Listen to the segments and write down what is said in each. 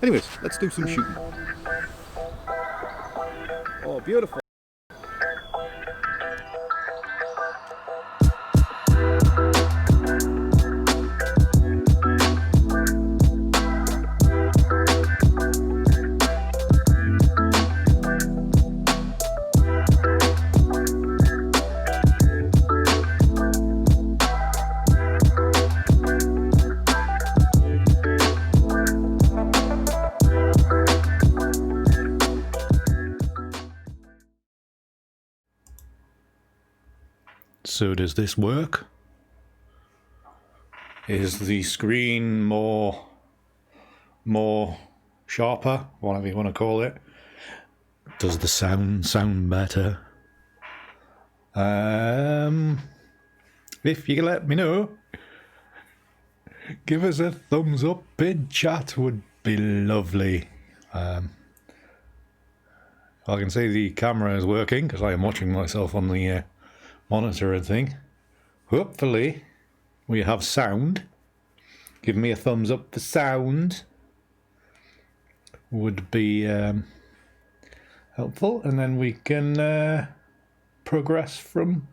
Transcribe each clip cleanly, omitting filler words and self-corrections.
Anyways, let's do some shooting. Oh, beautiful. So does this work? Is the screen more sharper, whatever you want to call it? Does the sound better? If you can let me know, give us a thumbs up in chat, would be lovely. I can see the camera is working because I am watching myself on the monitor and thing. Hopefully we have sound. Give me a thumbs up for sound. Would be helpful, and then we can progress from.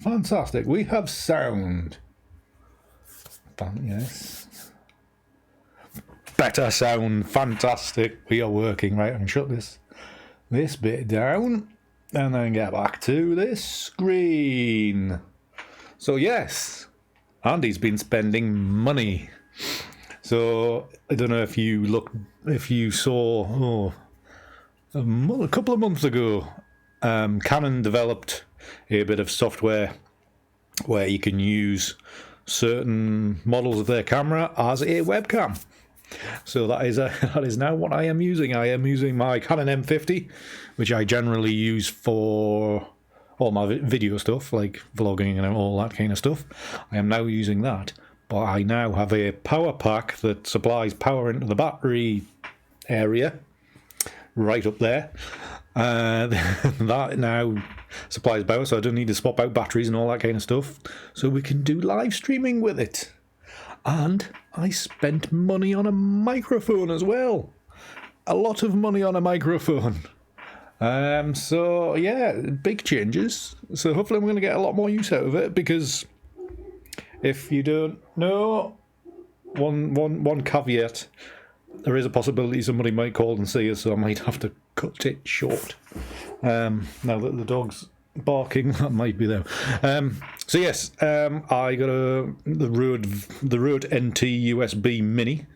Fantastic, we have sound. Yes. Better sound, fantastic. We are working. Right, I can shut this bit down and then get back to this screen. So yes, Andy's been spending money. So I don't know if you saw a couple of months ago, Canon developed a bit of software where you can use certain models of their camera as a webcam. So that is now what I am using. I am using my Canon M50, which I generally use for all my video stuff, like vlogging and all that kind of stuff. I am now using that, but I now have a power pack that supplies power into the battery area, right up there. That now supplies power, so I don't need to swap out batteries and all that kind of stuff. So we can do live streaming with it. And I spent money on a microphone as well. A lot of money on a microphone. So yeah, big changes. So hopefully I'm going to get a lot more use out of it, because if you don't know, one caveat, there is a possibility somebody might call and see us, so I might have to cut it short. Now that the dog's barking, that might be there. So yes, I got the Rode NT USB Mini.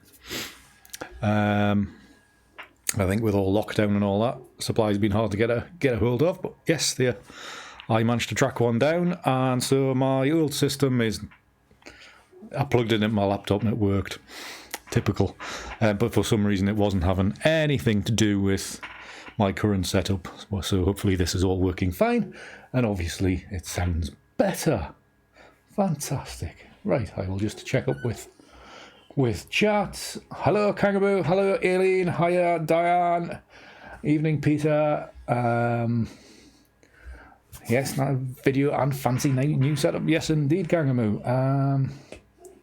I think with all lockdown and all that, supply's been hard to get a hold of, but yes, I managed to track one down. And so my old system I plugged it in my laptop and it worked. Typical. But for some reason it wasn't having anything to do with my current setup, so hopefully this is all working fine, and obviously it sounds better. Fantastic. Right, I will just check up with chat. Hello Kangaroo, hello Aileen, hiya Diane, evening Peter. Yes, now video and fancy new setup. Yes indeed, Kangaroo.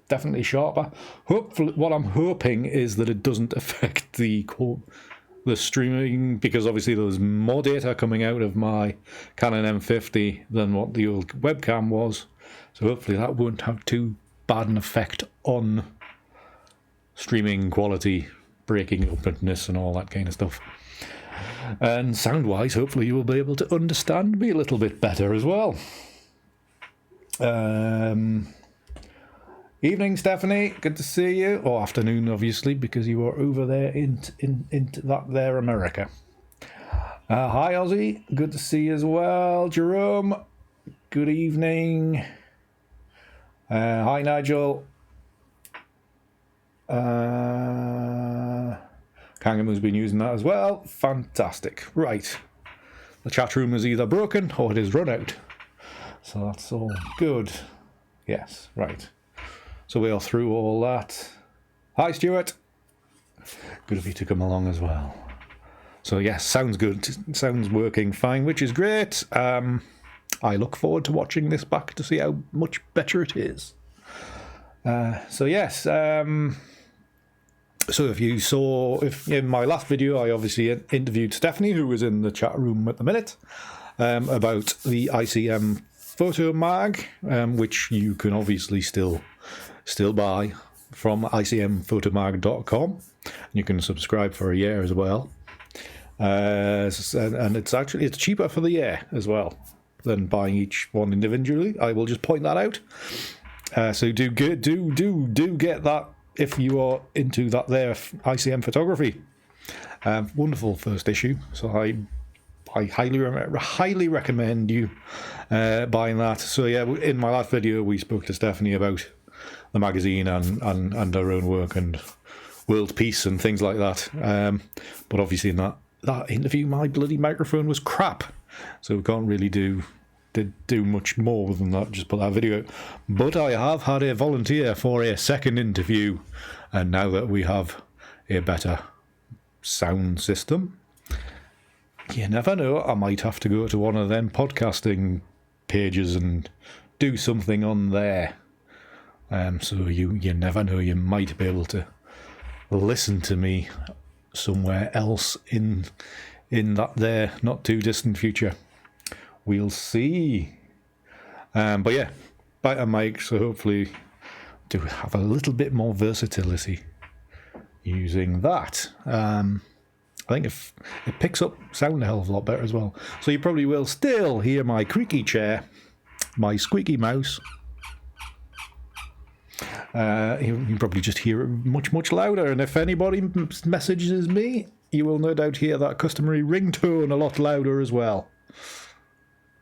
Definitely sharper. Hopefully, what I'm hoping is that it doesn't affect the streaming, because obviously there's more data coming out of my Canon M50 than what the old webcam was. So hopefully that won't have too bad an effect on streaming quality, breaking openness and all that kind of stuff. And sound-wise, hopefully you will be able to understand me a little bit better as well. Evening, Stephanie. Good to see you. Or afternoon, obviously, because you are over there into that there America. Hi, Ozzy. Good to see you as well. Jerome. Good evening. Hi, Nigel. Kangaroo's been using that as well. Fantastic. Right. The chat room is either broken or it is run out. So that's all good. Yes, right. So we are through all that. Hi, Stuart. Good of you to come along as well. So yes, sounds good. Sounds working fine, which is great. I look forward to watching this back to see how much better it is. So yes, so if in my last video I obviously interviewed Stephanie, who was in the chat room at the minute, about the ICM Photo Mag, which you can obviously still buy from icmphotomag.com. You can subscribe for a year as well, and it's cheaper for the year as well than buying each one individually. I will just point that out. So do get that if you are into that there ICM photography. Wonderful first issue. So I highly recommend you buying that. So yeah, in my last video we spoke to Stephanie about the magazine and her own work and world peace and things like that. But obviously in that interview my bloody microphone was crap, so we can't really do much more than that, just put that video out. But I have had a volunteer for a second interview, and now that we have a better sound system, you never know, I might have to go to one of them podcasting pages and do something on there. So you never know, you might be able to listen to me somewhere else in that there not too distant future. We'll see. But yeah, better mic, so hopefully do have a little bit more versatility using that. I think if it picks up sound a hell of a lot better as well. So you probably will still hear my creaky chair, my squeaky mouse. You can probably just hear it much louder, and if anybody messages me, you will no doubt hear that customary ringtone a lot louder as well.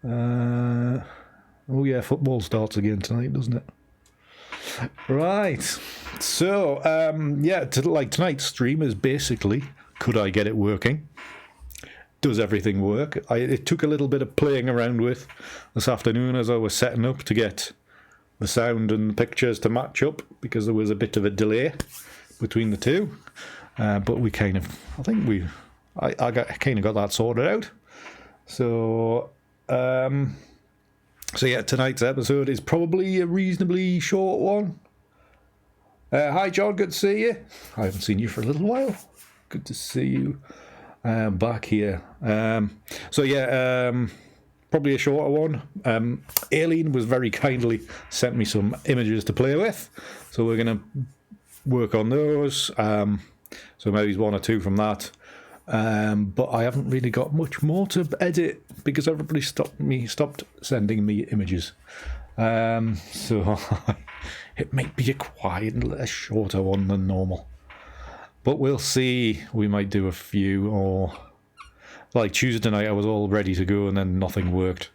Oh yeah, football starts again tonight, doesn't it? Right. So yeah, tonight's stream is basically, could I get it working? Does everything work? It took a little bit of playing around with this afternoon as I was setting up to get the sound and the pictures to match up, because there was a bit of a delay between the two. But we kind of, I kind of got that sorted out. So yeah, tonight's episode is probably a reasonably short one. Hi John, good to see you. I haven't seen you for a little while. Good to see you back here. So yeah, probably a shorter one. Aileen was very kindly sent me some images to play with, so we're going to work on those. So maybe one or two from that. But I haven't really got much more to edit because everybody stopped sending me images. So it might be a shorter one than normal. But we'll see. We might do a few, or like Tuesday night I was all ready to go and then nothing worked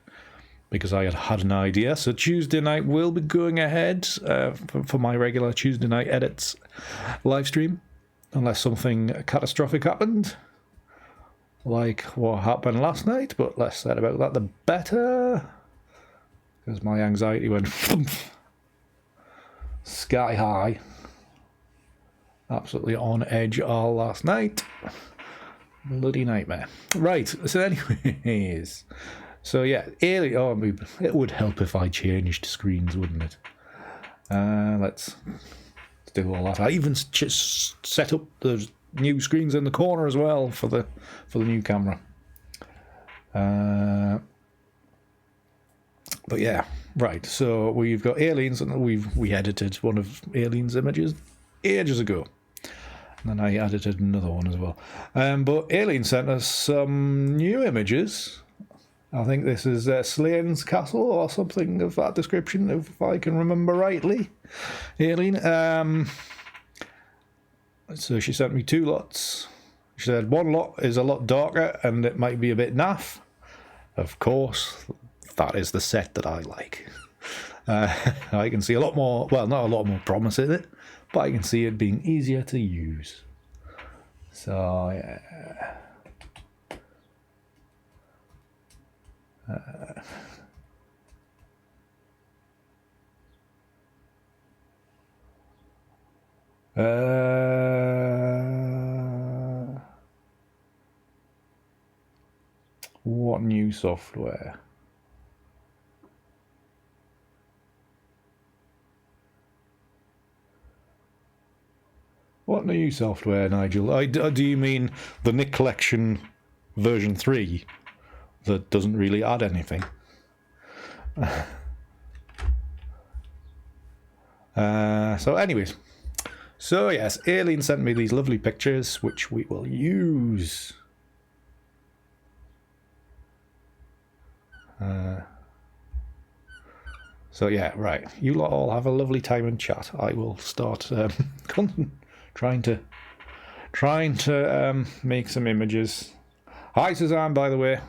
because I had an idea. So Tuesday night will be going ahead for my regular Tuesday night edits live stream, unless something catastrophic happened, like what happened last night. But less said about that, the better, because my anxiety went sky high. Absolutely on edge all last night. Bloody nightmare. Right, so anyways. So yeah, it would help if I changed screens, wouldn't it? Let's do all that. I even just set up the new screens in the corner as well for the new camera. But yeah, right. So we've got Aileen's, and we edited one of Aileen's images ages ago. And then I edited another one as well. But Aileen sent us some new images. I think this is Slane's Castle or something of that description, if I can remember rightly. Aileen. So she sent me two lots. She said one lot is a lot darker and it might be a bit naff. Of course, that is the set that I like. I can see a lot more, well, not a lot more promise in it, but I can see it being easier to use. So, yeah. What new software? What new software, Nigel? Do you mean the Nick Collection version 3 that doesn't really add anything? So anyways, so yes, Aileen sent me these lovely pictures which we will use. So yeah, right, you lot all have a lovely time and chat. I will start trying to make some images. Hi Suzanne, by the way.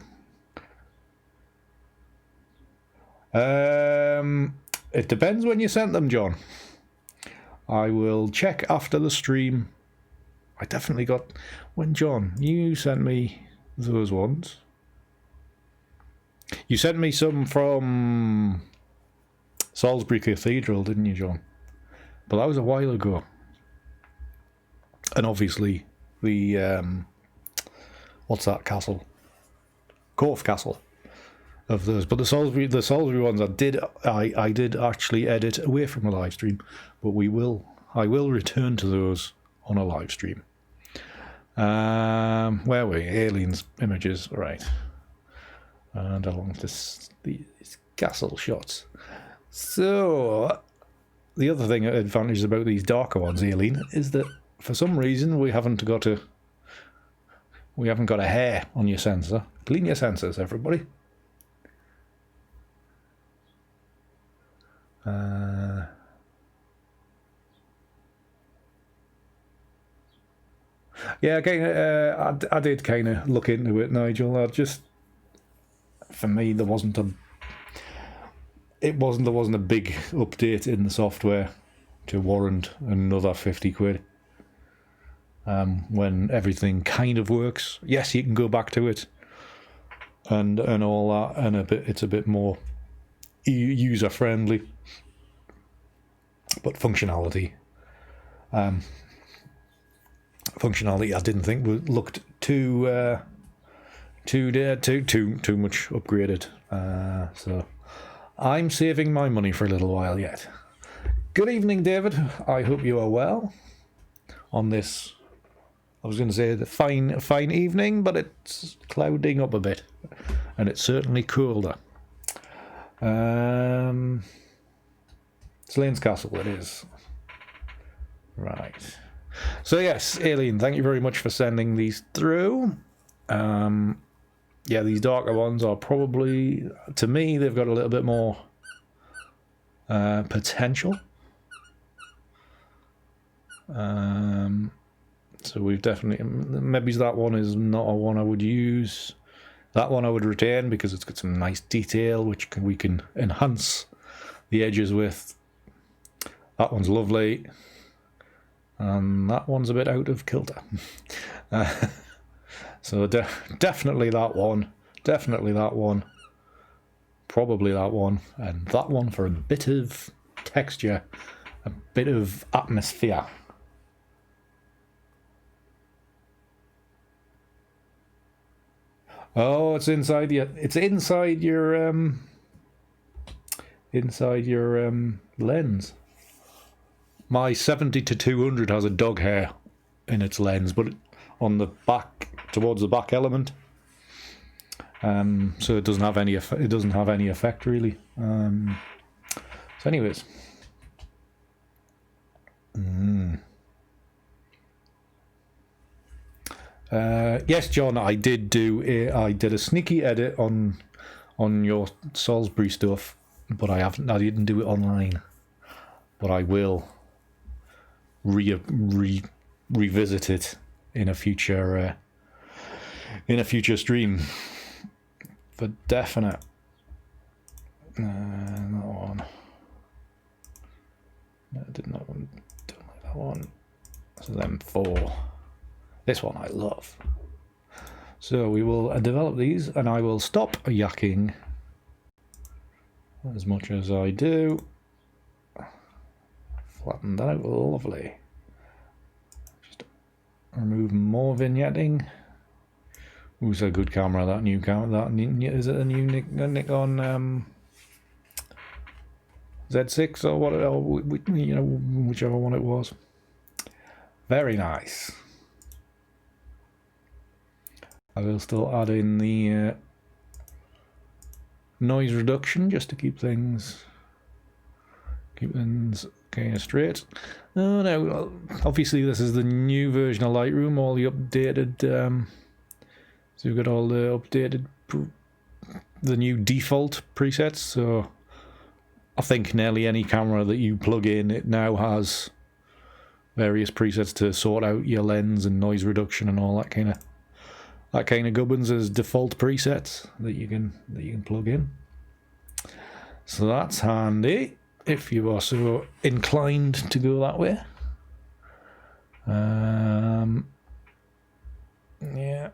It depends when you sent them, John. I will check after the stream. I definitely got... When, John, you sent me those ones. You sent me some from Salisbury Cathedral, didn't you, John? But that was a while ago. And obviously, the... what's that castle? Croft Castle. Of those, but the Salisbury ones I did actually edit away from a live stream, but I will return to those on a live stream. Where were we? Aliens images, right? And along these castle shots. So the other thing advantage about these darker ones, Aileen, is that for some reason we haven't got a hair on your sensor. Clean your sensors, everybody. Yeah, again, I did kind of look into it, Nigel. For me, there wasn't a big update in the software to warrant another 50 quid. When everything kind of works, yes, you can go back to it and all that, and it's a bit more user friendly, but functionality I didn't think looked too much upgraded, so I'm saving my money for a little while yet. Good evening, David. I hope you are well on this, I was going to say the fine evening, but it's clouding up a bit, and it's certainly colder. Slane's Castle it is. Right. So yes, Aileen, thank you very much for sending these through. Yeah, these darker ones are probably, to me, they've got a little bit more potential. So we've definitely, maybe that one is not a one I would use. That one I would retain because it's got some nice detail which we can enhance the edges with. That one's lovely. And that one's a bit out of kilter. So definitely that one. Definitely that one. Probably that one. And that one for a bit of texture. A bit of atmosphere. Oh, it's inside your lens. My 70-200 has a dog hair in its lens, but on the back, towards the back element. So it doesn't have any effect really. So anyways. Yes, John, I did a sneaky edit on your Salisbury stuff, but I didn't do it online. But I will revisit it in a future stream for definite. That one. I did not want to like that one. So then 4. This one I love. So we will develop these, and I will stop yakking as much as I do. Flatten that out, lovely. Just remove more vignetting. Who's a good camera? That new camera. Is it a new Nikon Z6 or what? Whichever one it was. Very nice. I will still add in the noise reduction just to keep things kind of straight. Oh no, obviously this is the new version of Lightroom, all the updated, so we've got all the updated, the new default presets, so I think nearly any camera that you plug in, it now has various presets to sort out your lens and noise reduction and all that kind of gubbins as default presets that you can plug in. So that's handy if you are so inclined to go that way. Yeah.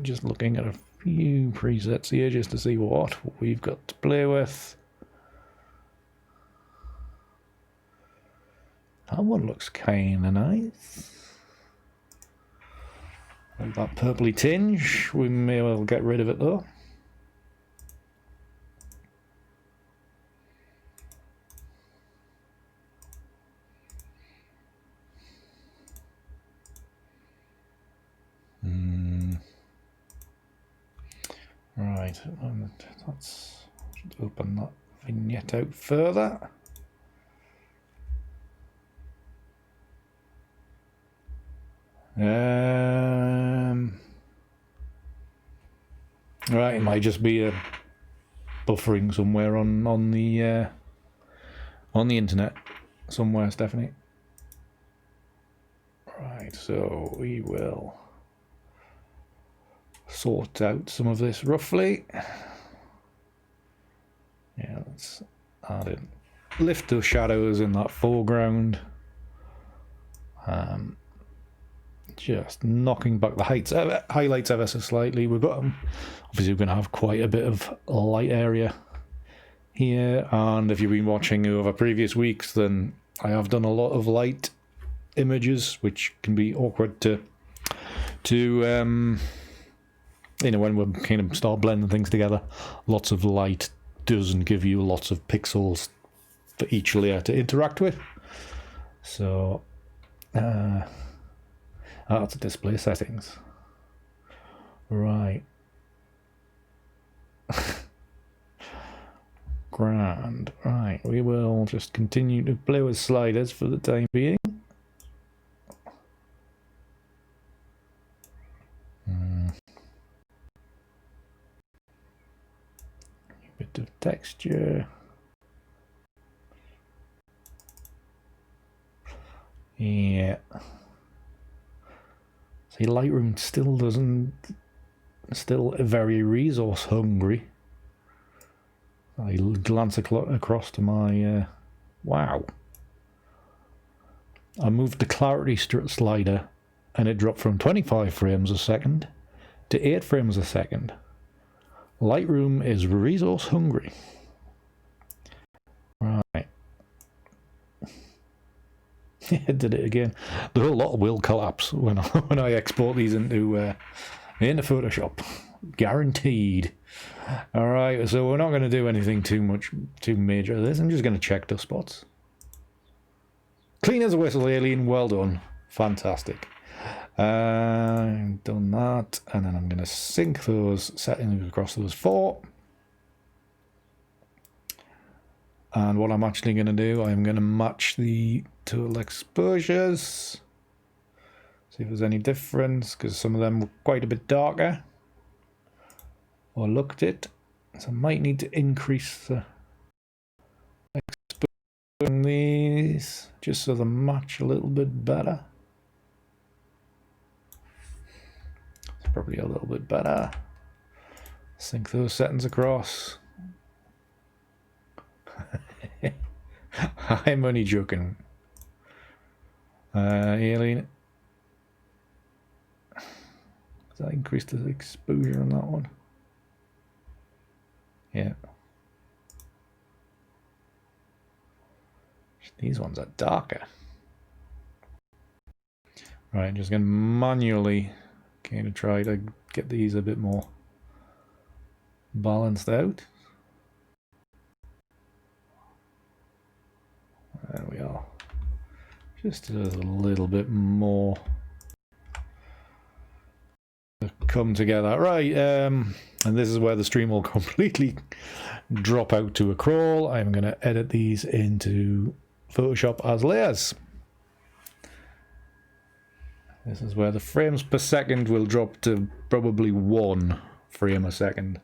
Just looking at a few presets here just to see what we've got to play with. That one looks kind of nice. Like that purpley tinge. We may well get rid of it though. Right, let's open that vignette out further. Right, it might just be a buffering somewhere on the internet somewhere, Stephanie. Right, so we will sort out some of this roughly. Yeah, let's add in, lift those shadows in that foreground. Just knocking back the highlights ever so slightly. We've got obviously we're going to have quite a bit of light area here, and if you've been watching over previous weeks, then I have done a lot of light images, which can be awkward to you know, when we kind of start blending things together. Lots of light doesn't give you lots of pixels for each layer to interact with. So that's display settings. Right. Grand. Right, we will just continue to play with sliders for the time being. Bit of texture. Yeah. See, Lightroom still very resource hungry. I glance across to my, wow. I moved the clarity slider and it dropped from 25 frames a second to 8 frames a second. Lightroom is resource hungry. Right. It did it again. The whole lot will collapse when I export these into Photoshop. Guaranteed. Alright, so we're not going to do anything too major of this. I'm just going to check the spots. Clean as a whistle, Alien. Well done. Fantastic. I've done that, and then I'm going to sync those settings across those 4. And what I'm actually going to do, I'm going to match the total exposures. See if there's any difference, because some of them were quite a bit darker. Or looked it. So I might need to increase the exposure on these, just so they match a little bit better. Probably a little bit better. Sync those settings across. I'm only joking. Alien. Does that increase the exposure on that one? Yeah. These ones are darker. Right, just going to manually kind of try to get these a bit more balanced out. There we are. Just a little bit more to come together. Right, and this is where the stream will completely drop out to a crawl. I'm going to edit these into Photoshop as layers. This is where the frames per second will drop to probably 1 frame a second.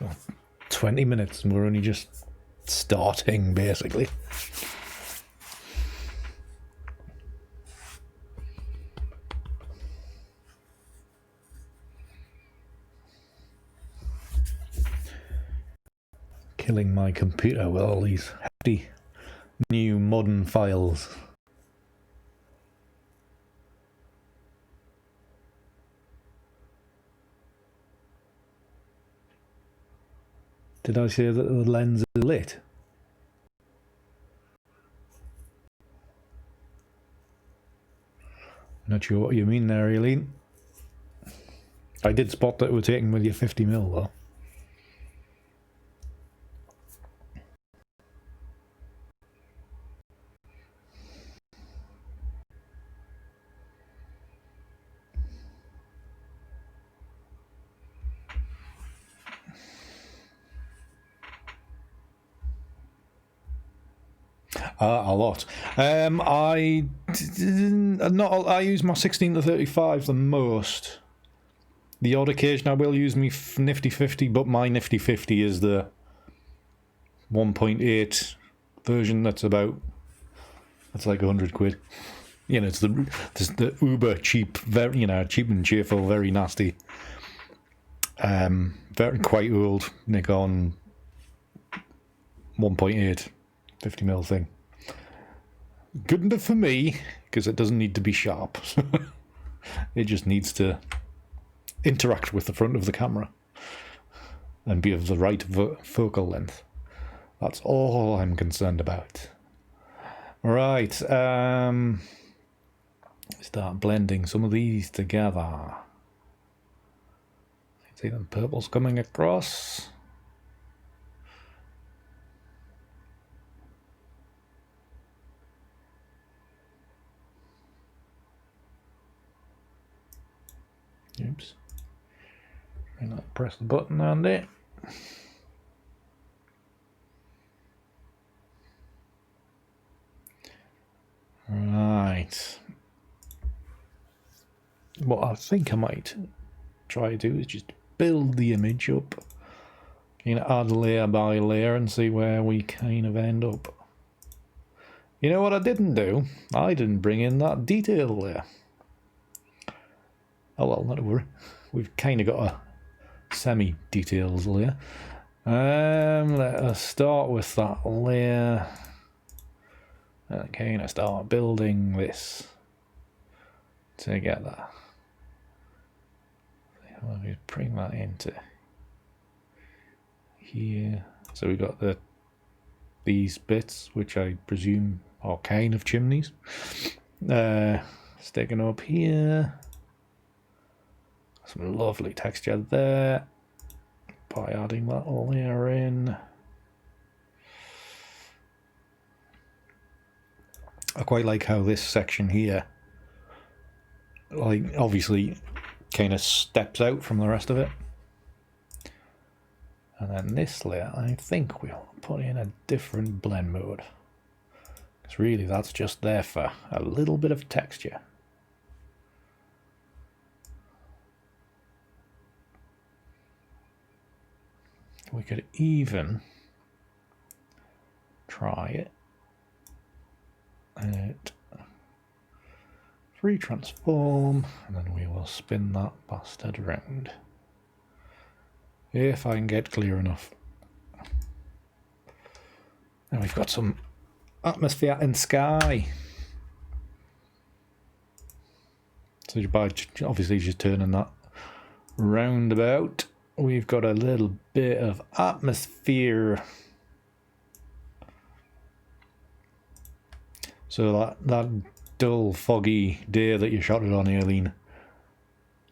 Oh, 20 minutes and we're only just starting, basically. Killing my computer with all these hefty new modern files. Did I say that the lens is lit? Not sure what you mean there, Eileen. I did spot that we're taking with your 50mm though. A lot. I use my 16 to 35 the most. The odd occasion I will use me nifty 50, but my nifty 50 is the 1.8 version. That's like 100 quid. You know, it's the uber cheap, very cheap and cheerful, very nasty, very quite old Nikon 1.8 50mm thing. Good enough for me, because it doesn't need to be sharp. It just needs to interact with the front of the camera and be of the right focal length. That's all I'm concerned about. Right, start blending some of these together. See them purples coming across. Oops. And I'll press the button on it. Right. What I think I might try to do is just build the image up. Add layer by layer and see where we kind of end up. You know what I didn't do? I didn't bring in that detail layer. Oh well, not a worry. We've kind of got a semi-details layer. Let us start with that layer. And kind of start building this together. Let me bring that into here. So we got these bits, which I presume are kind of chimneys. Sticking up here. Some lovely texture there by adding that layer in. I quite like how this section here, obviously kind of steps out from the rest of it. And then this layer, I think we'll put in a different blend mode. Because really that's just there for a little bit of texture. We could even try it and WeTransfer, and then we will spin that bastard around. If I can get clear enough. And we've got some atmosphere and sky. So by obviously just turning that roundabout, we've got a little bit of atmosphere. So that dull, foggy day that you shot it on, Aileen,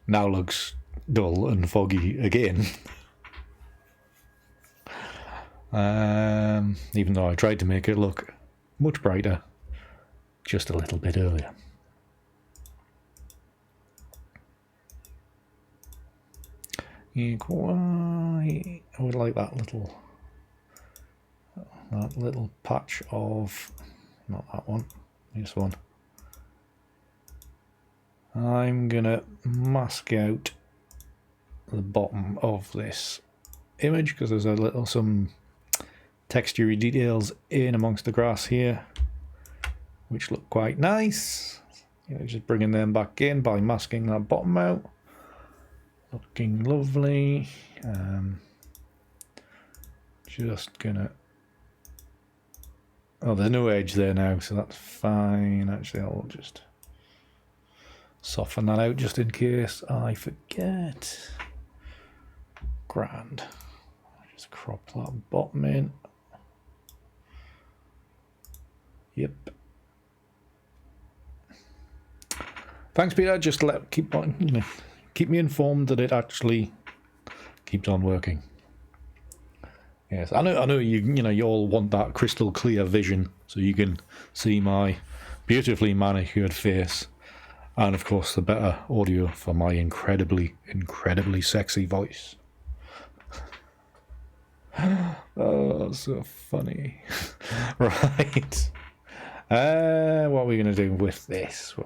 now looks dull and foggy again. Even though I tried to make it look much brighter just a little bit earlier. I would like that little patch of, not that one, this one. I'm gonna mask out the bottom of this image because there's some textury details in amongst the grass here which look quite nice. Just bringing them back in by masking that bottom out. Looking lovely. Just gonna, oh, there's no edge there now, so that's fine. Actually, I'll just soften that out just in case I forget. Grand. Just crop that bottom in. Yep. Thanks, Peter. Just keep me informed that it actually keeps on working. Yes, I know. You all want that crystal clear vision, so you can see my beautifully manicured face, and of course the better audio for my incredibly sexy voice. Oh, so funny. Right. What are we going to do with this? We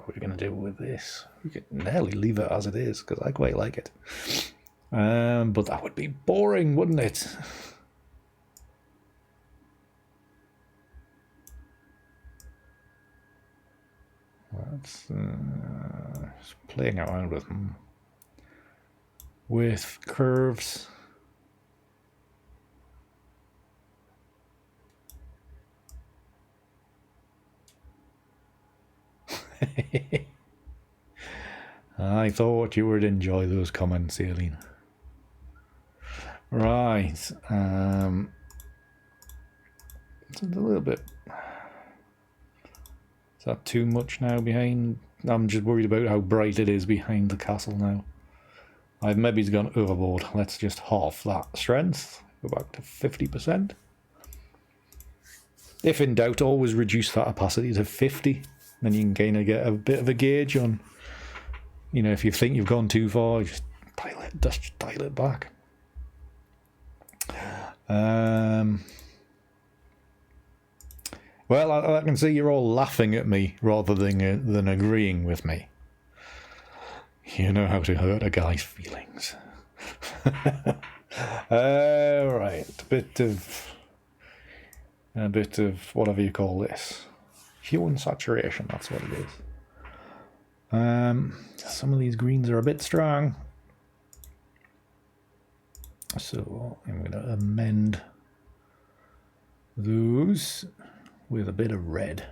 could nearly leave it as it is, because I quite like it. But that would be boring, wouldn't it? That's just playing around with curves. I thought you would enjoy those comments, Aileen. Right. It's a little bit. Is that too much now behind? I'm just worried about how bright it is behind the castle now. I've maybe gone overboard. Let's just half that strength. Go back to 50%. If in doubt, always reduce that opacity to 50. Then you can kind of get a bit of a gauge on, if you think you've gone too far, just dial it back. Well, I can see you're all laughing at me rather than agreeing with me. You know how to hurt a guy's feelings. Right, a bit of whatever you call this. Hue and saturation, that's what it is. Some of these greens are a bit strong. So I'm going to amend those with a bit of red.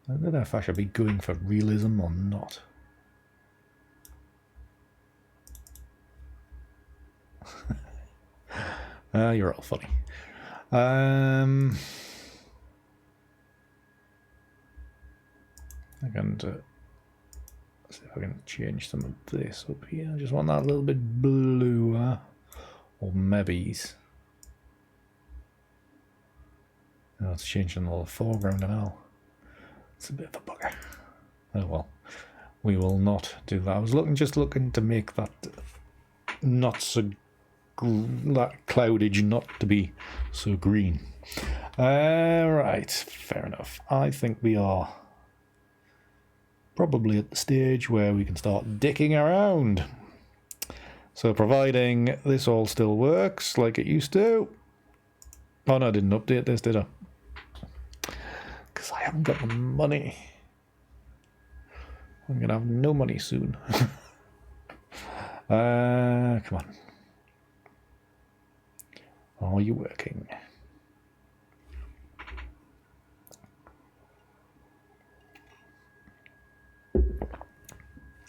I don't know if I should be going for realism or not. You're all funny. I'm going to see if I can change some of this up here. I just want that a little bit bluer, or maybe it's changing all the foreground and all. It's a bit of a bugger. Oh well, we will not do that. I was just looking to make that not so that cloudage not to be so green. Right, fair enough. I think we are probably at the stage where we can start dicking around. So providing this all still works like it used to. Oh no, I didn't update this, did I? Because I haven't got the money. I'm gonna have no money soon. Come on. Are you working?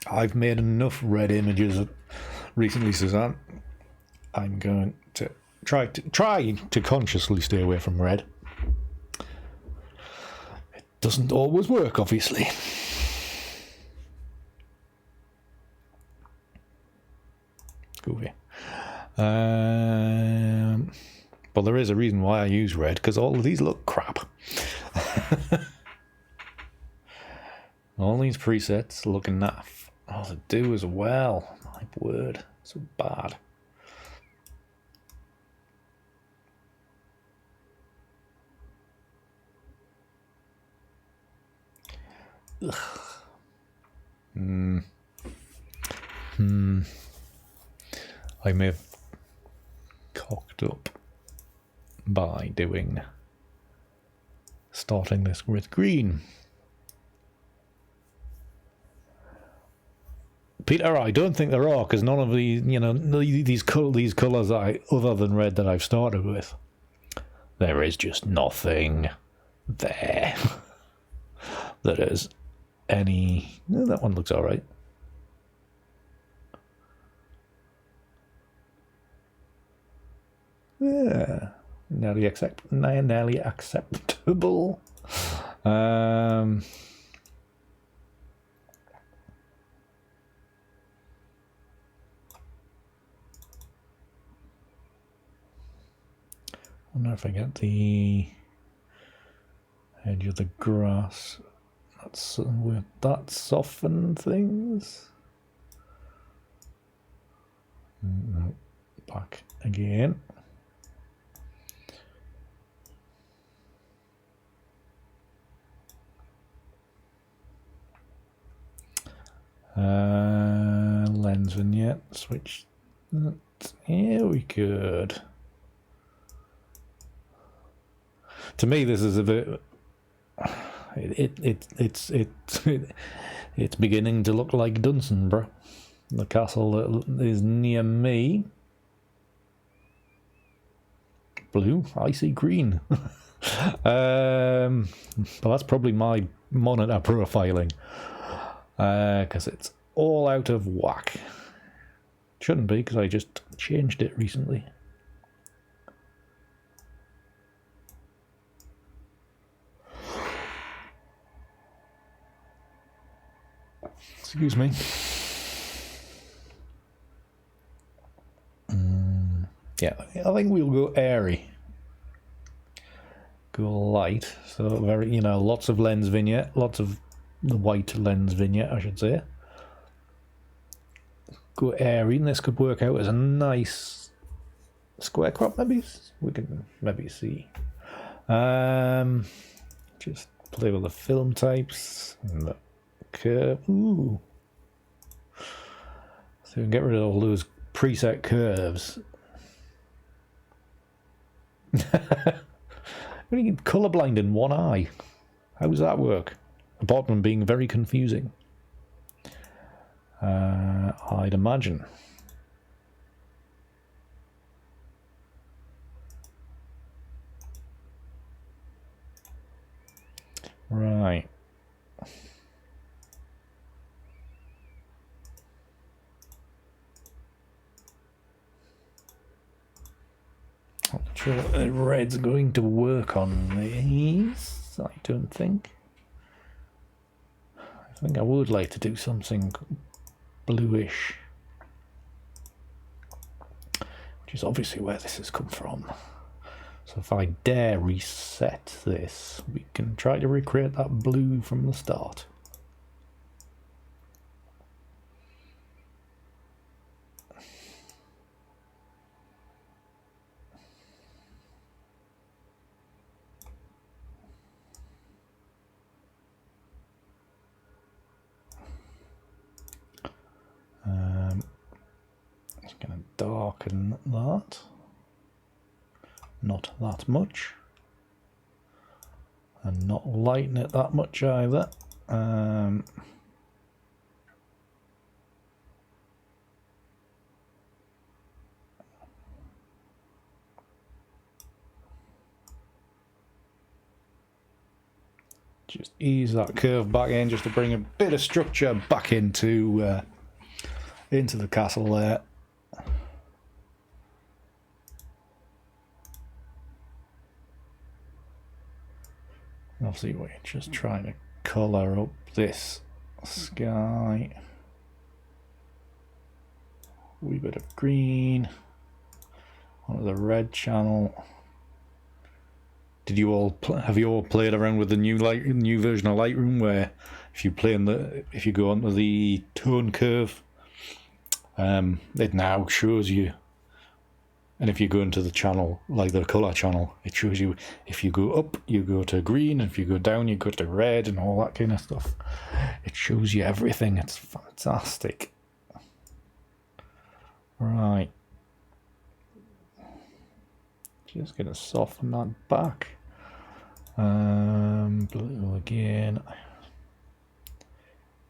I've made enough red images recently, Suzanne. I'm going to try to consciously stay away from red. It doesn't always work, obviously. goofy. But there is a reason why I use red, because all of these look crap. All these presets looking naff. Oh, they do as well. My word, so bad. Ugh. I may have cocked up by starting this with green. Peter, I don't think there are, because none of these, you know, these colours other than red that I've started with, there is just nothing there that is any. That one looks all right. Yeah, nearly acceptable. I wonder if I get the edge of the grass. Would that soften things? No. Back again. Lens vignette, switch that. Here we could. To me, this is a bit. It's beginning to look like Dunsonborough, the castle that is near me. Blue, icy green. But that's probably my monitor profiling, because it's all out of whack. Shouldn't be, because I just changed it recently. Excuse me. Yeah, I think we'll go airy. Go light. So very, you know, lots of lens vignette, lots of the white lens vignette, I should say. Go airy, and this could work out as a nice square crop, maybe. We can maybe see. Just play with the film types and the curve. Ooh. So we can get rid of all those preset curves. We need colourblind in one eye. How does that work? Apart from being very confusing. I'd imagine. Right. Not sure what the red's going to work on these. I don't think. I think I would like to do something bluish, which is obviously where this has come from. So if I dare reset this, we can try to recreate that blue from the start. Just going to darken that. Not that much. And not lighten it that much either. Just ease that curve back in, just to bring a bit of structure back into the castle there. Obviously, we're just trying to colour up this sky. wee bit of green onto the red channel. Did you all have you all played around with the new version of Lightroom, where if you go onto the tone curve, it now shows you, and if you go into the channel, like the color channel, it shows you if you go up you go to green, if you go down you go to red, and all that kind of stuff. It shows you everything. It's fantastic. Right, just gonna soften that back. Blue again.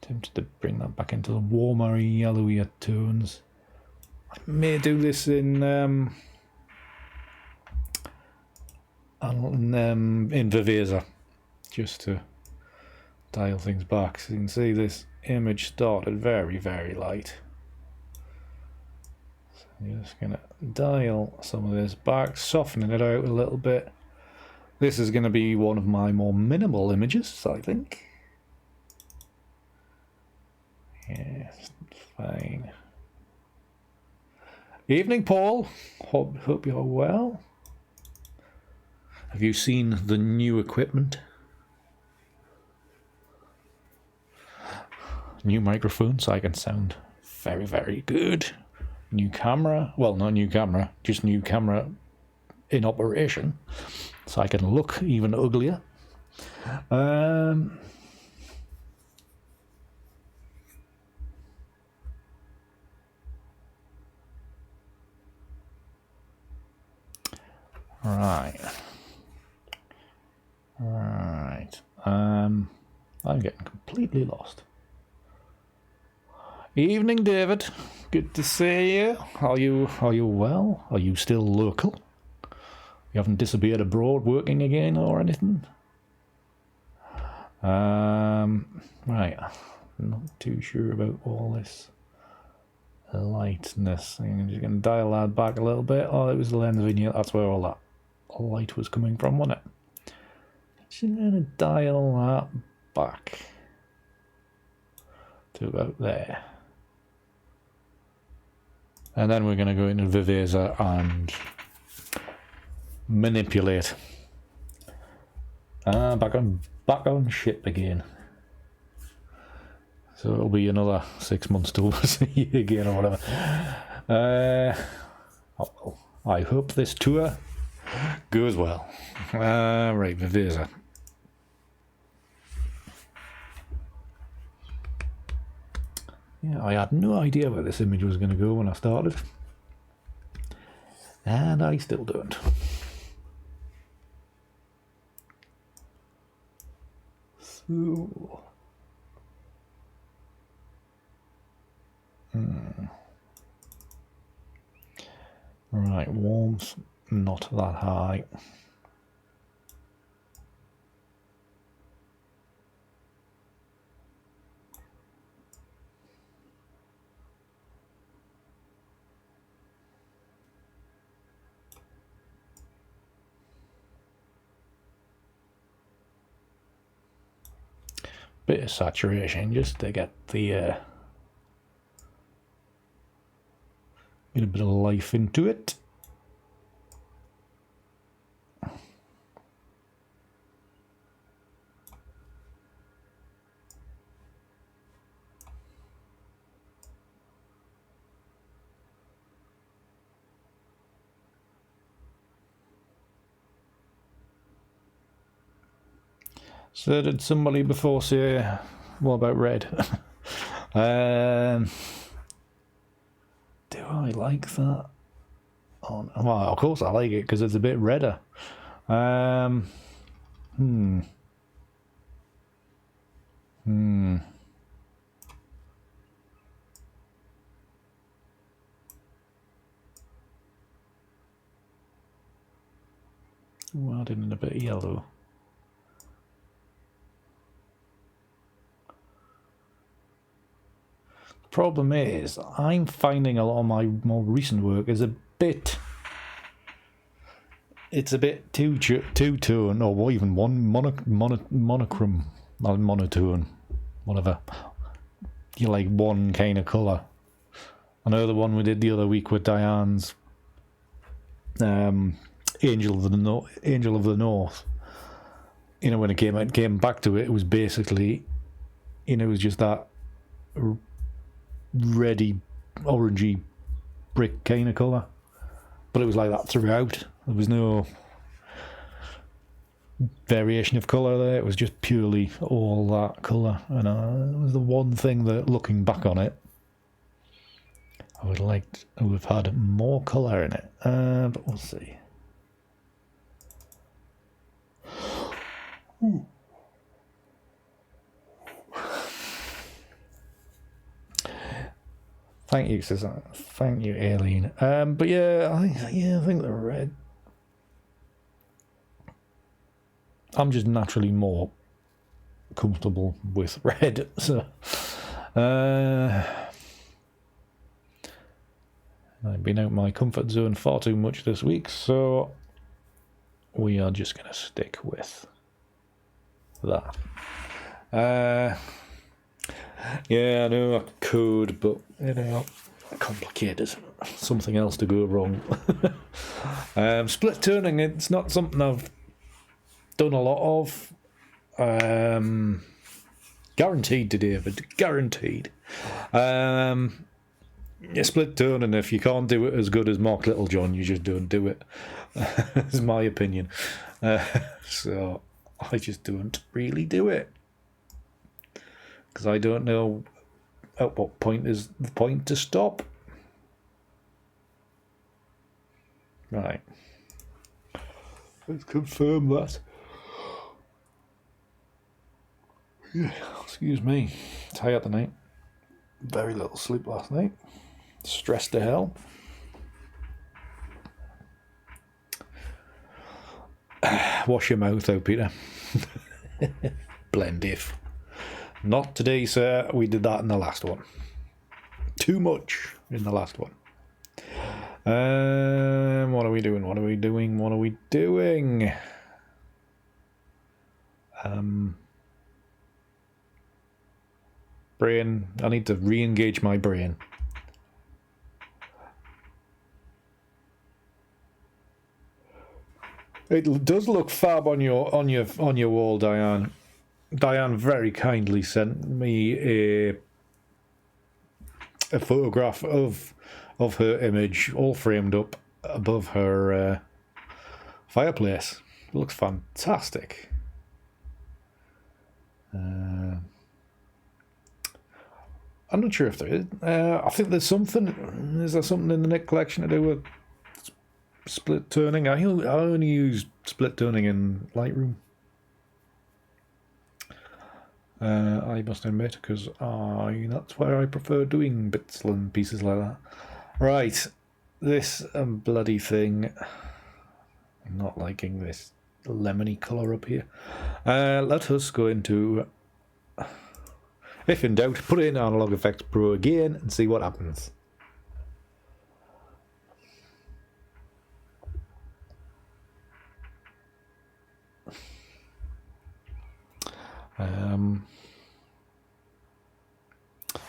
Tempted to bring that back into the warmer, yellowier tones. I may do this in Viveza, just to dial things back. So you can see this image started very, very light. So I'm just gonna dial some of this back, softening it out a little bit. This is going to be one of my more minimal images, I think. Yes, fine. Evening, Paul. Hope you're well. Have you seen the new equipment? New microphone, so I can sound very, very good. New camera. Well, not new camera, just new camera in operation, so I can look even uglier. Right. I'm getting completely lost. Evening, David. Good to see you. Are you well? Are you still local? You haven't disappeared abroad working again or anything? Right. I'm not too sure about all this lightness. I'm just going to dial that back a little bit. Oh, it was the lens vignette. That's where all that light was coming from, wasn't it? Just going to dial that back to about there. And then we're going to go into Viveza and manipulate. Back on ship again. So it'll be another 6 months till we'll see you again or whatever. Well, I hope this tour goes well. Right, Viveza. Yeah, I had no idea where this image was going to go when I started. And I still don't. So... Right, warmth not that high. Bit of saturation just to get the get a bit of life into it. So did somebody before say, what about red? Do I like that? Oh, well, of course I like it because it's a bit redder. Why didn't a bit of yellow? Problem is, I'm finding a lot of my more recent work is a bit... It's a bit two-tone, or even monochrome, not monotone, whatever. You like one kind of colour. I know the one we did the other week with Diane's Angel of the North. You know, when it came back to it, it was basically, you know, it was just that reddy, orangey brick kind of colour. But it was like that throughout. There was no variation of colour there. It was just purely all that colour. And it was the one thing that, looking back on it, I would like to have had more colour in it. But we'll see. Ooh. Thank you, Susan. Thank you, Aileen. But yeah, I think the red. I'm just naturally more comfortable with red, so I've been out my comfort zone far too much this week, so we are just going to stick with that. Yeah, I know I could, but you know, complicated. Something else to go wrong. Split turning, it's not something I've done a lot of. Guaranteed to David, guaranteed. Yeah, split turning, if you can't do it as good as Mark Littlejohn, you just don't do it. That's my opinion. So I just don't really do it. Because I don't know at what point is the point to stop. Right. Let's confirm that. Yeah, excuse me. Tired tonight. Very little sleep last night. Stressed to hell. Wash your mouth though, Peter. Blend if. Not today, sir. We did that in the last one. Too much in the last one. What are we doing? What are we doing? What are we doing? Brain. I need to re-engage my brain. It does look fab on your wall, Diane. Diane very kindly sent me a photograph of her image, all framed up above her fireplace. It looks fantastic. I'm not sure if there is. I think there's something. Is there something in the Nick collection to do with split turning? I only use split turning in Lightroom. I must admit, because that's where I prefer doing bits and pieces like that. Right, this bloody thing. I'm not liking this lemony colour up here. Let us go into, if in doubt, put in Analog Efex Pro again and see what happens.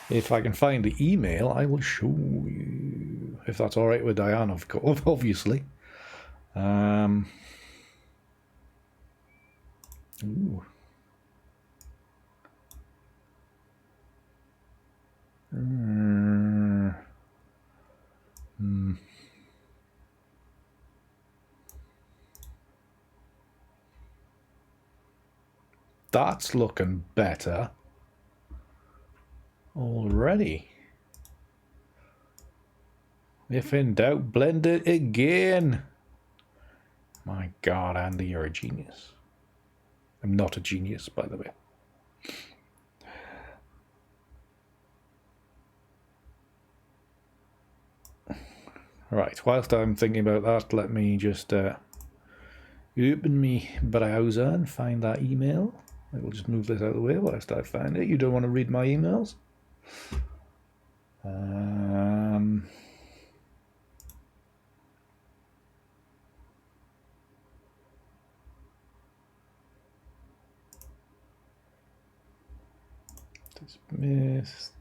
If I can find the email, I will show you. If that's all right with Diane, of course, obviously. Ooh. That's looking better already. If in doubt, blend it again. My God, Andy, you're a genius. I'm not a genius, by the way. Right, whilst I'm thinking about that, let me just open me browser and find that email. I will just move this out of the way whilst I find it. You don't want to read my emails? Dismissed.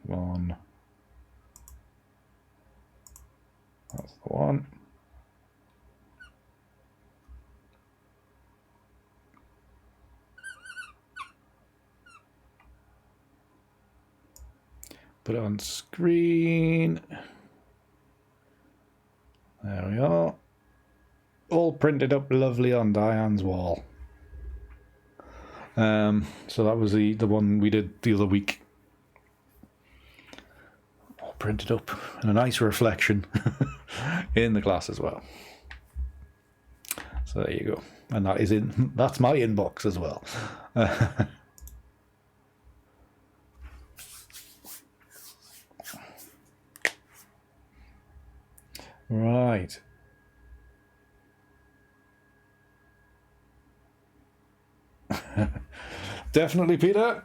one. That's the one. Put it on screen. There we are. All printed up lovely on Diane's wall. So that was the one we did the other week. All printed up and a nice reflection in the glass as well. So there you go. And that's my inbox as well. Right. Definitely, Peter.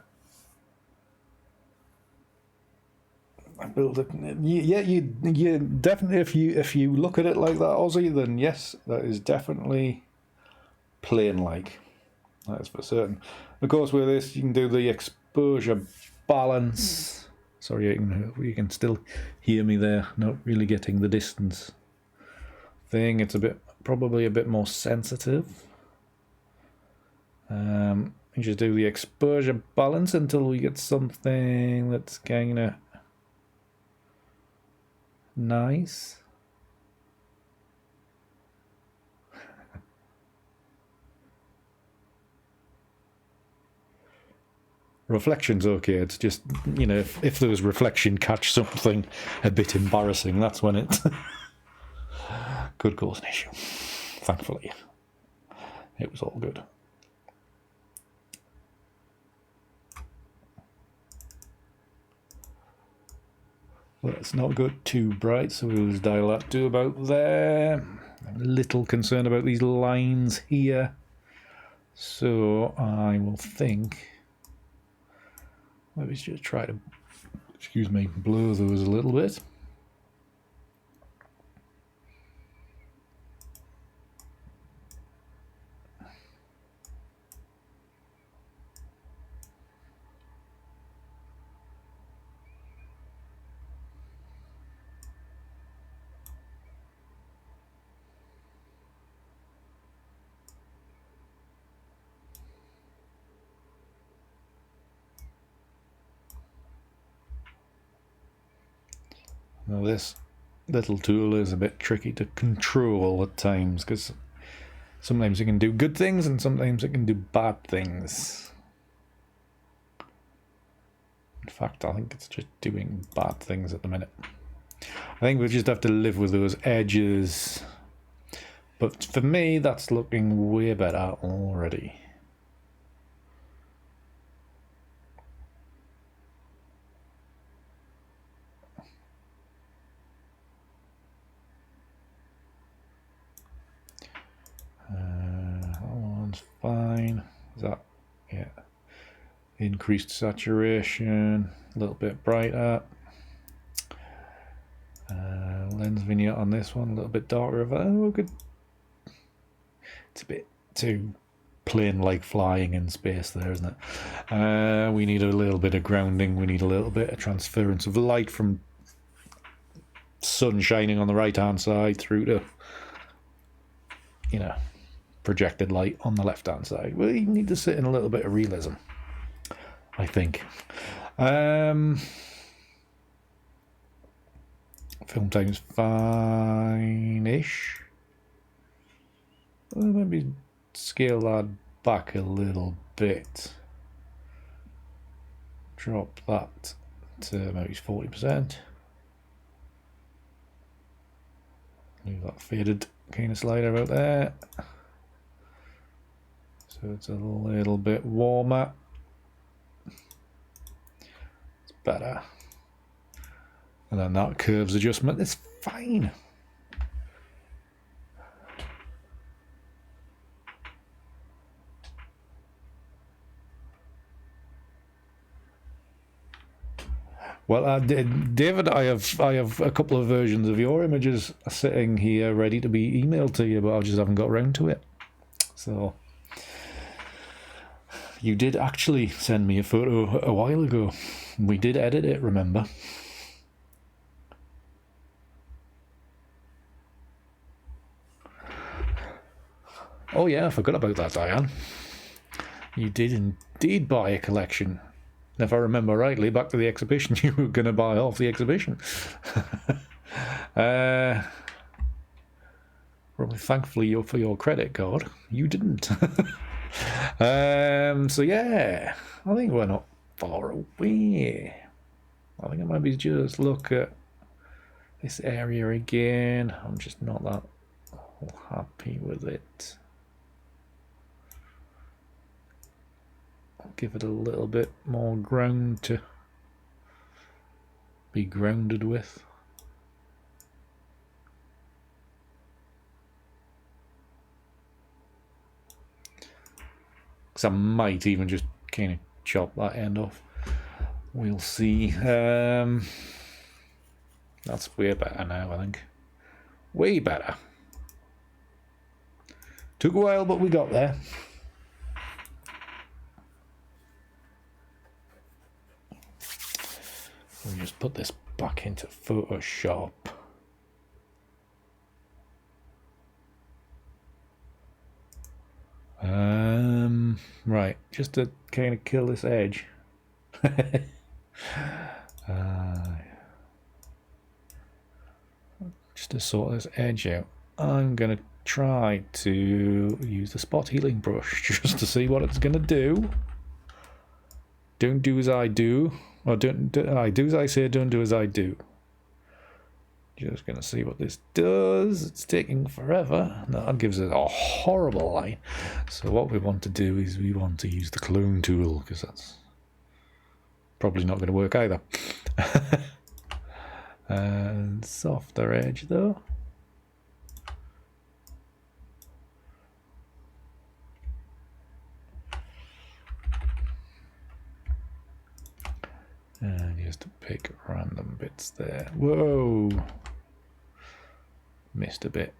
I build it. Yeah, you definitely. If you look at it like that, Aussie, then yes, that is definitely plane-like. That is for certain. Of course, with this, you can do the exposure balance. Sorry, you can still hear me there. Not really getting the distance thing. It's probably a bit more sensitive. You just do the exposure balance until we get something that's kind of nice. Reflection's okay. It's just, you know, if there was reflection catch something a bit embarrassing, that's when it could cause an issue. Thankfully, it was all good. Let's not go too bright, so we'll just dial that to about there. I'm a little concerned about these lines here, so I will think maybe just try to, excuse me, blur those a little bit. Now this little tool is a bit tricky to control at times, because sometimes it can do good things and sometimes it can do bad things. In fact, I think it's just doing bad things at the minute. I think we just have to live with those edges. But for me, that's looking way better already. Fine. Is that, yeah, increased saturation, a little bit brighter. Lens vignette on this one, a little bit darker. Oh, good. It's a bit too plane like flying in space there, isn't it? We need a little bit of grounding. We need a little bit of transference of light from sun shining on the right hand side through to, you know, projected light on the left hand side. We need to sit in a little bit of realism, I think. Film time's fine-ish. Maybe scale that back a little bit. Drop that to maybe 40%. Leave that faded kind of slider out there. So it's a little bit warmer. It's better. And then that curves adjustment is fine. Well, David, I have a couple of versions of your images sitting here ready to be emailed to you, but I just haven't got around to it. So You did actually send me a photo a while ago. We did edit it, remember? Oh yeah, I forgot about that, Diane. You did indeed buy a collection. If I remember rightly, back to the exhibition, you were going to buy off the exhibition. Probably thankfully for your credit card, you didn't. So yeah, I think we're not far away. I think I maybe just look at this area again. I'm just not that happy with it. I'll give it a little bit more ground to be grounded with. Because I might even just kind of chop that end off. We'll see. That's way better now, I think. Way better. Took a while, but we got there. We'll just put this back into Photoshop. Right, just to kind of kill this edge. Just to sort this edge out, I'm going to try to use the spot healing brush just to see what it's going to do. Don't do as I do. Or I do as I say, don't do as I do. Just going to see what this does. It's taking forever. That gives it a horrible line. So what we want to do is we want to use the clone tool, because that's probably not going to work either. And softer edge though. And just pick random bits there. Whoa! Missed a bit.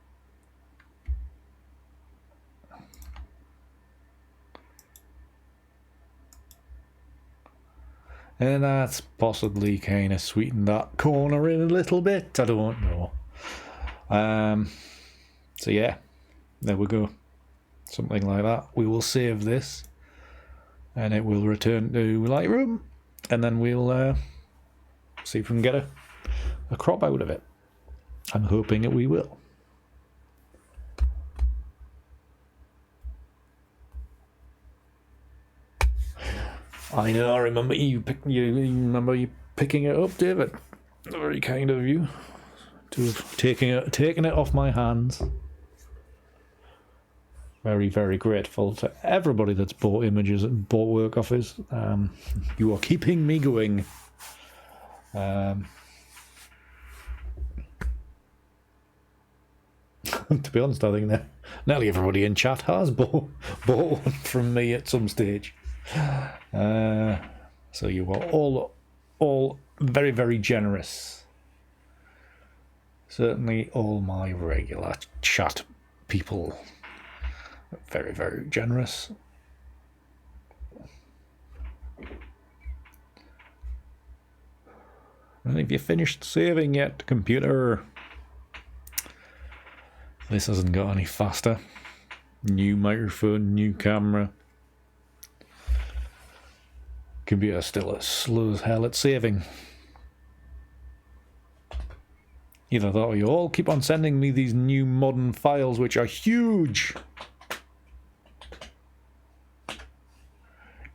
And that's possibly kind of sweetened that corner in a little bit. I don't know. So yeah, there we go. Something like that. We will save this. And it will return to Lightroom. And then we'll see if we can get a crop out of it. I'm hoping that we will. I know. I remember you picking it up, David. Very kind of you to have taken it off my hands. Very, very grateful to everybody that's bought images and bought work off us. You are keeping me going. To be honest, I think that nearly everybody in chat has bought one from me at some stage. So you are all very, very generous. Certainly all my regular chat people. Very, very generous. And have you finished saving yet, computer? This hasn't got any faster. New microphone, new camera. Computer still as slow as hell at saving. Either that or you all keep on sending me these new modern files which are huge.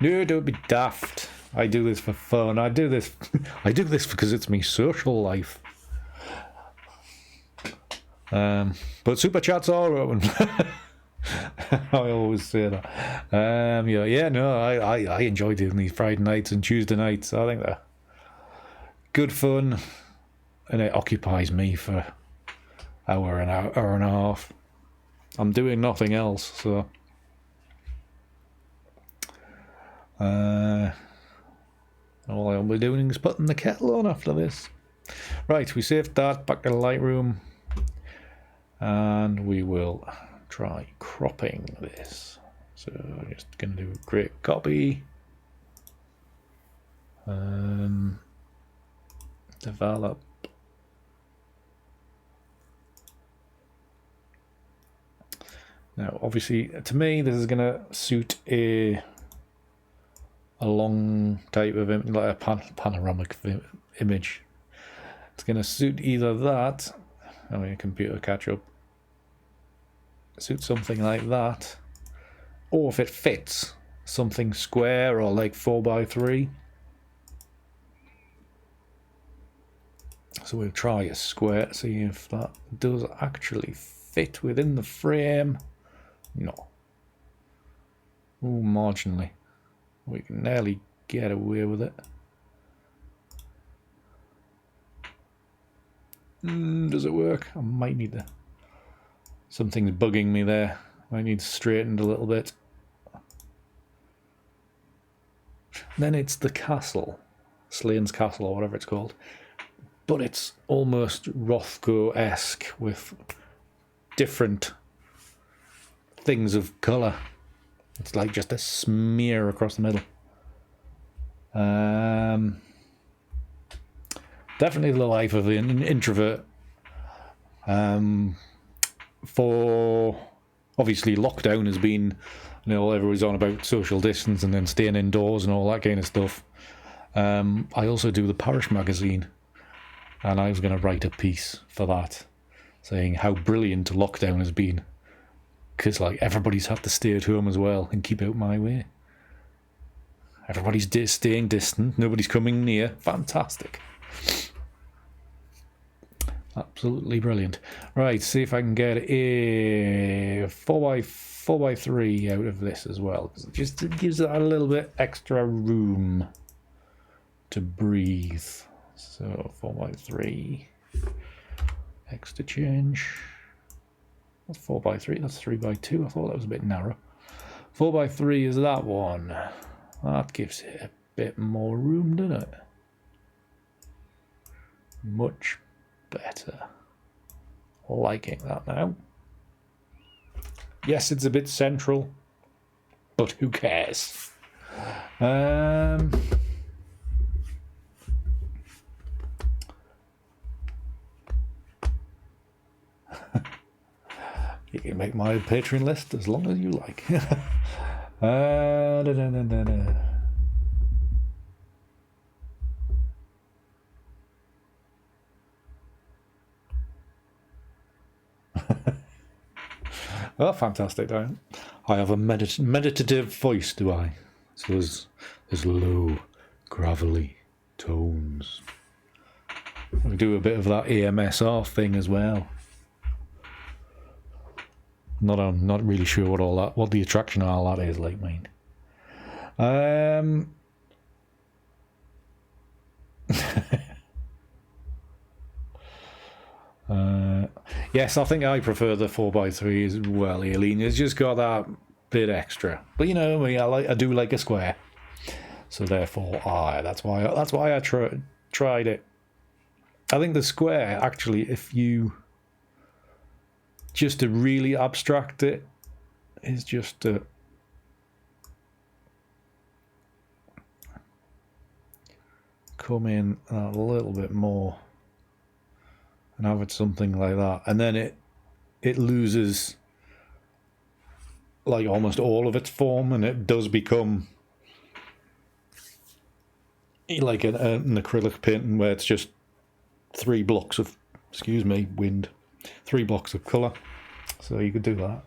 No, don't be daft. I do this for fun. I do this because it's my social life. But super chats are open. I always say that. I enjoy doing these Friday nights and Tuesday nights. I think they're good fun, and it occupies me for hour and a half. I'm doing nothing else, so. All I'll be doing is putting the kettle on after this. Right, we saved that, back to Lightroom, and we will try cropping this. So I'm just going to do a create copy. Develop. Now, obviously, to me, this is going to suit a long type of image, like a panoramic image. It's going to suit either that. I mean, computer catch up. Suit something like that, or if it fits, something square or like 4x3. So we'll try a square, see if that does actually fit within the frame. No. Oh, marginally. We can nearly get away with it. Does it work? I might need to. Something's bugging me there. I need straightened a little bit. Then it's the castle. Slane's Castle or whatever it's called. But it's almost Rothko-esque with different things of colour. It's like just a smear across the middle. Definitely the life of an introvert. For obviously lockdown has been, you know, everyone's on about social distance and then staying indoors and all that kind of stuff. I also do the parish magazine, and I was going to write a piece for that saying how brilliant lockdown has been, because like everybody's had to stay at home as well and keep out my way. Everybody's staying distant, nobody's coming near. Fantastic. Absolutely brilliant. Right, see if I can get a 4x3 out of this as well, because it just gives it a little bit extra room to breathe. So 4x3, extra change. That's 4x3, that's 3x2. I thought that was a bit narrow. 4x3 is that one. That gives it a bit more room, doesn't it? Much better. Liking that now. Yes, it's a bit central, but who cares? You can make my Patreon list as long as you like. Oh, fantastic. I have a meditative voice, do I? So there's low, gravelly tones. I do a bit of that AMSR thing as well. I'm not really sure what the attraction of all that is like, mate. Yes, I think I prefer the 4x3 as well, Aileen. It's just got that bit extra. But you know me, I do like a square. So therefore, that's why I tried it. I think the square, actually, if you just to really abstract it, is just to come in a little bit more and have it something like that, and then it loses like almost all of its form, and it does become like an acrylic painting where it's just 3 blocks of, excuse me, wind, 3 blocks of colour. So you could do that.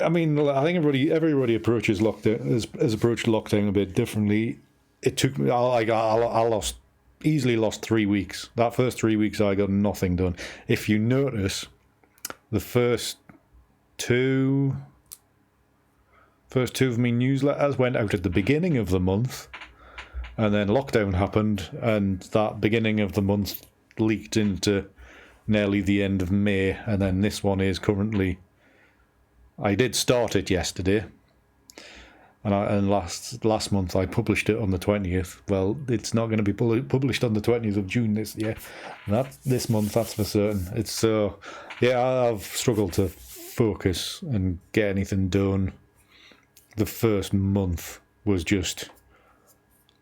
I mean, I think everybody approaches lockdown has approached lockdown a bit differently. It took me, I easily lost 3 weeks. That first 3 weeks, I got nothing done. If you notice, the first two of my newsletters went out at the beginning of the month, and then lockdown happened, and that beginning of the month leaked into nearly the end of May, and then this one is currently. I did start it yesterday, And last month I published it on the 20th. Well, it's not going to be published on the 20th of June this year. This month, that's for certain. It's so yeah, I've struggled to focus and get anything done. The first month was just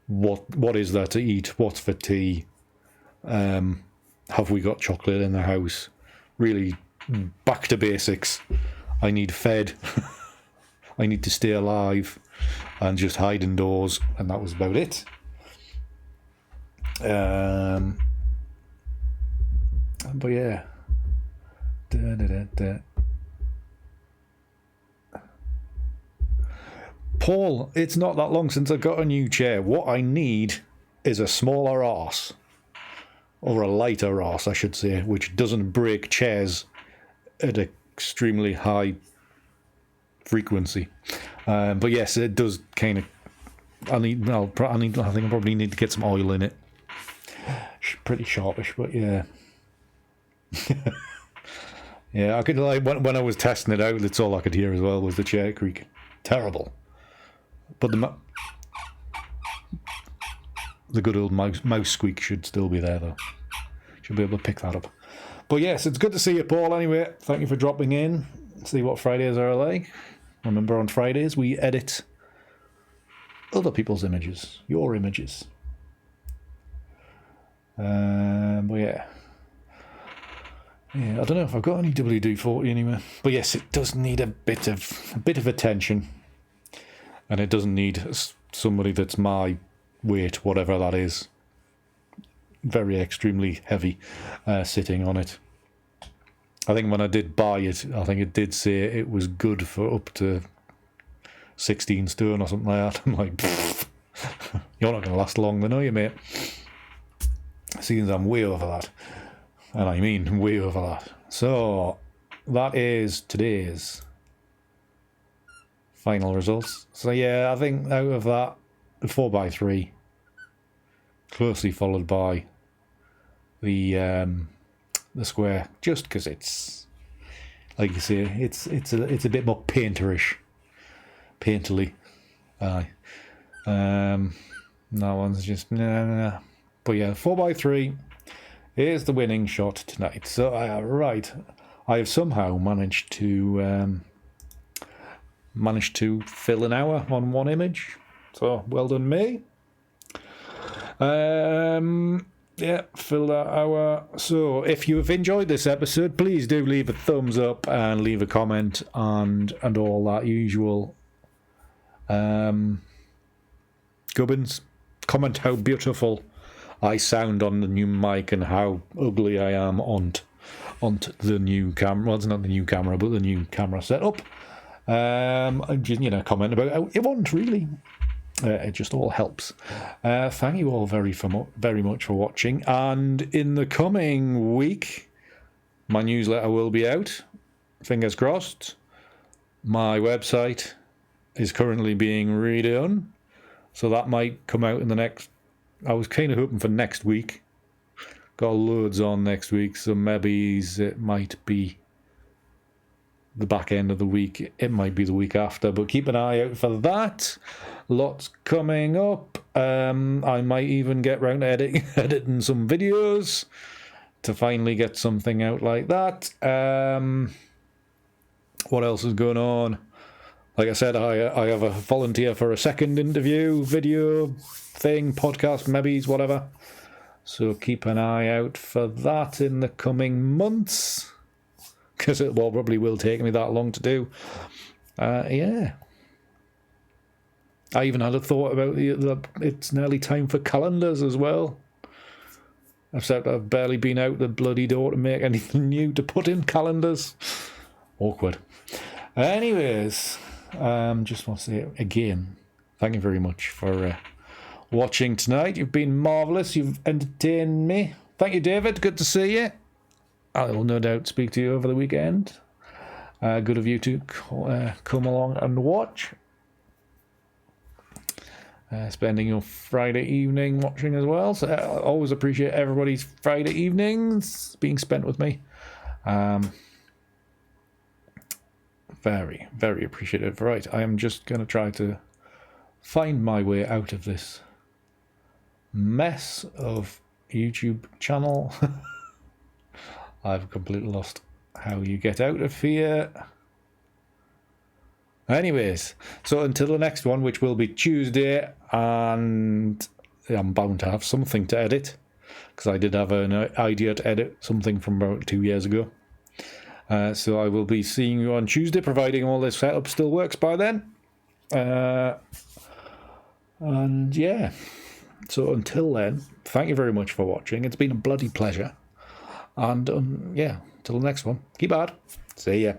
what is there to eat? What's for tea? Have we got chocolate in the house? Really back to basics. I need fed. I need to stay alive and just hide indoors, and that was about it. But yeah. Paul, it's not that long since I got a new chair. What I need is a smaller arse. Or a lighter arse, I should say, which doesn't break chairs at an extremely high frequency. But yes, it does kind of. I think I probably need to get some oil in it. Pretty sharpish, but yeah. Yeah, I could when I was testing it out, that's all I could hear as well was the chair creak. Terrible. But the good old mouse squeak should still be there, though. Should be able to pick that up. But yes, it's good to see you, Paul, anyway. Thank you for dropping in. See what Fridays are like. Remember, on Fridays, we edit other people's images. Your images. But yeah. Yeah, I don't know if I've got any WD-40 anyway. But yes, it does need a bit of attention. And it doesn't need somebody that's my weight, whatever that is. Very extremely heavy, sitting on it. I think when I did buy it, I think it did say it was good for up to 16 stone or something like that. I'm like, you're not going to last long then, are you, mate? Seems I'm way over that. And I mean way over that. So, that is today's final results. So yeah, I think out of that, the 4x3, closely followed by the square, just because it's, like you say, it's a bit more painterly. Aye. That one's just nah. But yeah, 4x3 is the winning shot tonight. So right, I have somehow managed to fill an hour on one image. So well done, me. Yeah, fill that hour. So if you have enjoyed this episode, please do leave a thumbs up and leave a comment and all that usual gubbins. Comment how beautiful I sound on the new mic and how ugly I am on the new camera. Well, it's not the new camera, but the new camera setup. Just, comment about how it won't really. It just all helps. Thank you all very much for watching. And in the coming week, my newsletter will be out. Fingers crossed. My website is currently being redone, so that might come out in the next. I was kind of hoping for next week. Got loads on next week, so maybe it might be the back end of the week. It might be the week after, but keep an eye out for that. Lots coming up. I might even get round to editing some videos to finally get something out like that. What else is going on? Like I said, I have a volunteer for a second interview, video thing, podcast, maybe, whatever. So keep an eye out for that in the coming months, because it probably will take me that long to do. Yeah. I even had a thought about it's nearly time for calendars as well. Except I've barely been out the bloody door to make anything new to put in calendars. Awkward. Anyways, just want to say again, thank you very much for watching tonight. You've been marvellous. You've entertained me. Thank you, David. Good to see you. I will no doubt speak to you over the weekend. Good of you to come along and watch. Spending your Friday evening watching as well. So I always appreciate everybody's Friday evenings being spent with me. Very, very appreciative. Right, I am just going to try to find my way out of this mess of YouTube channel. I've completely lost how you get out of here. Anyways, so until the next one, which will be Tuesday, and I'm bound to have something to edit, because I did have an idea to edit something from about 2 years ago. So I will be seeing you on Tuesday, providing all this setup still works by then. And yeah, so until then, thank you very much for watching. It's been a bloody pleasure. And yeah, till the next one. Keep hard. See ya.